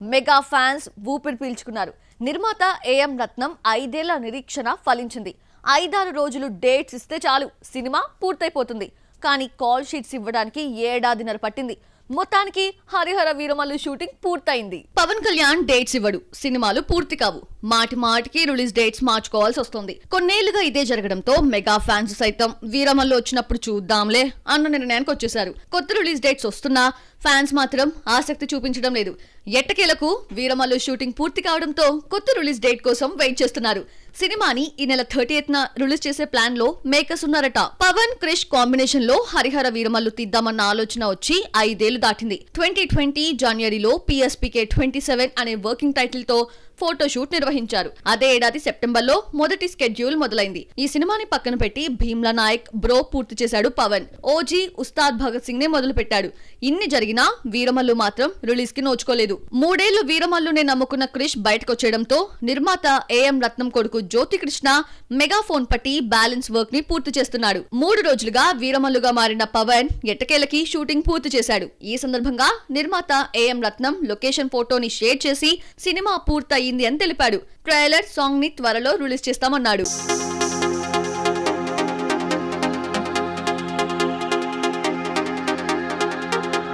Mega fans ఊపిరి పీల్చుకున్నారు. నిర్మాత ఏఎం రత్నం 5 ఏళ్ల నిరీక్షణ ఫలించింది. 5-6 రోజులు డేట్స్ ఇస్తే చాలు సినిమా పూర్తయిపోతుంది. కానీ కాల్ షీట్స్ ఇవ్వడానికి ఏడాదిన్నర పట్టింది. మొత్తానికి హరిహర వీరమల్లు షూటింగ్ పూర్తయింది. పవన్ కళ్యాణ్ డేట్స్ ఇవ్వడు, సినిమాలు పూర్తి కావు. మాటి మాటికి రిలీజ్ డేట్స్ మార్చుకోవాల్సి వస్తుంది. కొన్నేళ్లుగా ఇదే జరగడంతో మెగా ఫ్యాన్స్ సైతం వీరమల్లు వచ్చినప్పుడు చూద్దాంలే అన్న నిర్ణయానికి వచ్చేశారు. కొత్త రిలీజ్ డేట్స్ వస్తున్నా ఫ్యాన్స్ మాత్రం ఆసక్తి చూపించడం లేదు. ఎట్టకేలకు వీరమల్లు షూటింగ్ పూర్తి కావడంతో కొత్త రిలీజ్ డేట్ కోసం వెయిట్ చేస్తున్నారు. సినిమాని ఈ నెల 30th రిలీజ్ చేసే ప్లాన్ లో మేకర్స్ ఉన్నారట. పవన్ క్రిష్ కాంబినేషన్ లో హరిహర వీరమల్లు తీద్దామన్న ఆలోచన వచ్చి 5 ఏళ్లు దాటింది. 2020 జనవరిలో PSPK 27 అనే వర్కింగ్ టైటిల్ తో ఫోటోషూట్ నిర్వహించారు. అదే ఏడాది సెప్టెంబర్ లో మొదటి స్కెడ్యూల్ మొదలైంది. ఈ సినిమాని పక్కన పెట్టి భీమ్లా నాయక్, బ్రో పూర్తి చేశాడు పవన్. ఓజీ, ఉస్తాద్ భగత్ సింగ్ నే మొదలు పెట్టాడు. ఇన్ని జరిగినా వీరమల్లు మాత్రం రిలీజ్ కి నోచుకోలేదు. 3 ఏళ్లు వీరమల్లునే నమ్ముకున్న క్రిష్ బయటకొచ్చేయడంతో నిర్మాత ఏఎం రత్నం కొడుకు జ్యోతి కృష్ణ మెగాఫోన్ పట్టి బ్యాలెన్స్ వర్క్ ని పూర్తి చేస్తున్నాడు. 3 రోజులుగా వీరమల్లుగా మారిన పవన్ ఎట్టకేలకి షూటింగ్ పూర్తి చేశాడు. ఈ సందర్భంగా నిర్మాత ఏఎం రత్నం లొకేషన్ ఫోటోని షేర్ చేసి సినిమా పూర్తయి అని తెలిపాడు. ట్రైలర్, సాంగ్ ని త్వరలో రిలీజ్ చేస్తామన్నాడు.